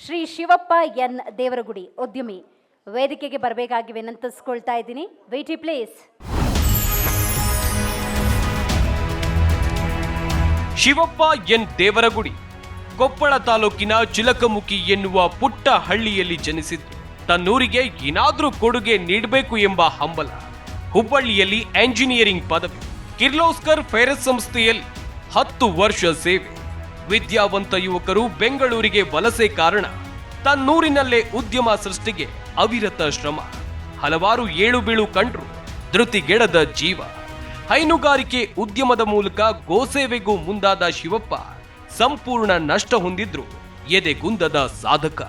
Shri Shivappa N ದೇವರಗುಡಿ ಉದ್ಯಮಿ ವೇದಿಕೆಗೆ ಬರಬೇಕಾಗಿ ವಿನಂತಿಸ್ಕೊಳ್ತಾ ಇದ್ದೀನಿ. ವೇಟಿ ಪ್ಲೀಸ್. ಶಿವಪ್ಪ ಎನ್ ದೇವರಗುಡಿ ಕೊಪ್ಪಳ ತಾಲೂಕಿನ ಚಿಲಕಮುಖಿ ಎನ್ನುವ ಪುಟ್ಟ ಹಳ್ಳಿಯಲ್ಲಿ ಜನಿಸಿದ್ದು ತನ್ನೂರಿಗೆ ಏನಾದರೂ ಕೊಡುಗೆ ನೀಡಬೇಕು ಎಂಬ ಹಂಬಲ. ಹುಬ್ಬಳ್ಳಿಯಲ್ಲಿ ಎಂಜಿನಿಯರಿಂಗ್ ಪದವಿ, ಕಿರ್ಲೋಸ್ಕರ್ ಫೆರಸ್ ಸಂಸ್ಥೆಯಲ್ಲಿ 10 ವರ್ಷ ಸೇವೆ. ವಿದ್ಯಾವಂತ ಯುವಕರು ಬೆಂಗಳೂರಿಗೆ ವಲಸೆ ಕಾರಣ ತನ್ನೂರಿನಲ್ಲೇ ಉದ್ಯಮ ಸೃಷ್ಟಿಗೆ ಅವಿರತ ಶ್ರಮ. ಹಲವಾರು ಏಳು ಬೀಳು ಕಂಡ್ರು ಧೃತಿಗೆಡದ ಜೀವ. ಹೈನುಗಾರಿಕೆ ಉದ್ಯಮದ ಮೂಲಕ ಗೋಸೇವೆಗೂ ಮುಂದಾದ ಶಿವಪ್ಪ ಸಂಪೂರ್ಣ ನಷ್ಟ ಹೊಂದಿದ್ರು ಎದೆಗುಂದದ ಸಾಧಕ.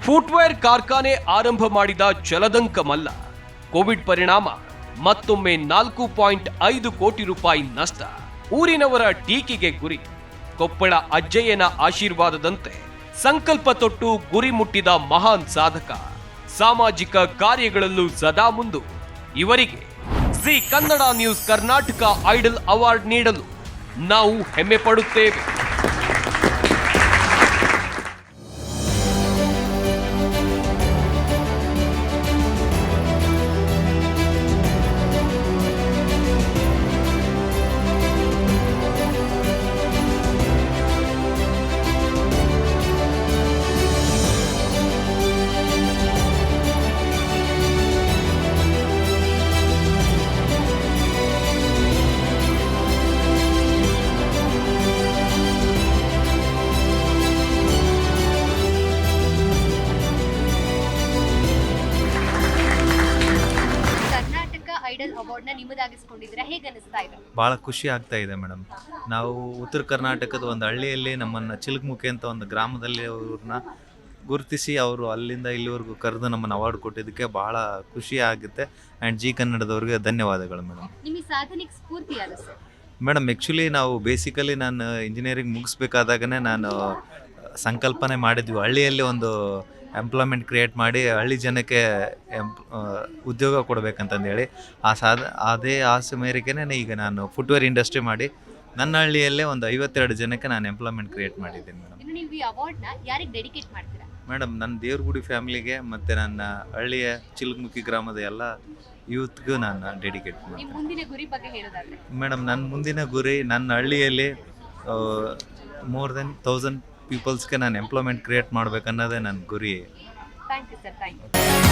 ಫುಟ್ವೇರ್ ಕಾರ್ಖಾನೆ ಆರಂಭ ಮಾಡಿದ ಚಲದಂಕ ಮಲ್ಲ. ಕೋವಿಡ್ ಪರಿಣಾಮ ಮತ್ತೊಮ್ಮೆ 4.5 ಕೋಟಿ ರೂಪಾಯಿ ನಷ್ಟ. ಊರಿನವರ ಟೀಕೆಗೆ ಗುರಿ. ಕೊಪ್ಪಳ ಅಜ್ಜಯ್ಯನ ಆಶೀರ್ವಾದದಂತೆ ಸಂಕಲ್ಪ ತೊಟ್ಟು ಗುರಿ ಮುಟ್ಟಿದ ಮಹಾನ್ ಸಾಧಕ. ಸಾಮಾಜಿಕ ಕಾರ್ಯಗಳಲ್ಲೂ ಸದಾ ಮುಂದು. ಇವರಿಗೆ Zee Kannada news Karnataka idol award ನೀಡಲು ನಾವು ಹೆಮ್ಮೆ ಪಡುತ್ತೇವೆ. ಐಡಲ್ ಅವಾರ್ಡ್ನ ನಿಮ್ಮದಾಗಿಸ್ಕೊಂಡಿದ್ದೀರಾ, ಹೇಗೆ ಅನಿಸ್ತಾ ಇದೆ? ಭಾಳ ಖುಷಿ ಆಗ್ತಾ ಇದೆ ಮೇಡಮ್. ನಾವು ಉತ್ತರ ಕರ್ನಾಟಕದ ಒಂದು ಹಳ್ಳಿಯಲ್ಲಿ ನಮ್ಮನ್ನು ಚಿಲಕಮುಖಿ ಅಂತ ಒಂದು ಗ್ರಾಮದಲ್ಲಿ ಅವ್ರನ್ನ ಗುರುತಿಸಿ ಅವರು ಅಲ್ಲಿಂದ ಇಲ್ಲಿವರೆಗೂ ಕರೆದು ನಮ್ಮನ್ನು ಅವಾರ್ಡ್ ಕೊಟ್ಟಿದ್ದಕ್ಕೆ ಭಾಳ ಖುಷಿ ಆಗುತ್ತೆ. ಆ್ಯಂಡ್ ಜಿ ಕನ್ನಡದವ್ರಿಗೆ ಧನ್ಯವಾದಗಳು ಮೇಡಮ್. ನಿಮ್ಮ ಸಾಧನೆಗೆ ಸ್ಫೂರ್ತಿ ಯಾರು ಸರ್? ಮೇಡಮ್ ಆ್ಯಕ್ಚುಲಿ ನಾವು ಬೇಸಿಕಲಿ ನಾನು ಇಂಜಿನಿಯರಿಂಗ್ ಮುಗಿಸ್ಬೇಕಾದಾಗನೇ ನಾನು ಸಂಕಲ್ಪನೆ ಮಾಡಿದ್ವಿ ಹಳ್ಳಿಯಲ್ಲಿ ಒಂದು ಎಂಪ್ಲಾಯ್ಮೆಂಟ್ ಕ್ರಿಯೇಟ್ ಮಾಡಿ ಹಳ್ಳಿ ಜನಕ್ಕೆ ಉದ್ಯೋಗ ಕೊಡಬೇಕಂತಂದೇಳಿ. ಅದೇ ಆಸೆ ಮೇರೆಗೆ ಈಗ ನಾನು ಫುಟ್ವೇರ್ ಇಂಡಸ್ಟ್ರಿ ಮಾಡಿ ನನ್ನ ಹಳ್ಳಿಯಲ್ಲೇ ಒಂದು 52 ಜನಕ್ಕೆ ನಾನು ಎಂಪ್ಲಾಯ್ಮೆಂಟ್ ಕ್ರಿಯೇಟ್ ಮಾಡಿದ್ದೀನಿ ಮೇಡಮ್. ಇನ್ನು ನೀವು ಈ ಅವಾರ್ಡ್ನ ಯಾರಿಗೆ ಡೆಡಿಕೇಟ್ ಮಾಡ್ತೀರಾ? ಮೇಡಮ್ ನನ್ನ ದೇವ್ರಗುಡಿ ಫ್ಯಾಮಿಲಿಗೆ ಮತ್ತು ನನ್ನ ಹಳ್ಳಿಯ ಚಿಲಕಮುಖಿ ಗ್ರಾಮದ ಎಲ್ಲ ಯೂತ್ಗೂ ನಾನು ಡೆಡಿಕೇಟ್ ನಿಮ್ಮ ಮಾಡ್ತೀನಿ. ಮುಂದಿನ ಗುರಿ ಬಗ್ಗೆ ಹೇಳೋದಾದ್ರೆ? ಮೇಡಮ್ ನನ್ನ ಮುಂದಿನ ಗುರಿ ನನ್ನ ಹಳ್ಳಿಯಲ್ಲಿ ಮೋರ್ ದೆನ್ 1000 ಪೀಪಲ್ಸ್ಗೆ ನಾನು ಎಂಪ್ಲಾಯ್ಮೆಂಟ್ ಕ್ರಿಯೇಟ್ ಮಾಡ್ಬೇಕನ್ನೋದೇ ನನ್ನ ಗುರಿ. Thank you sir, thank you.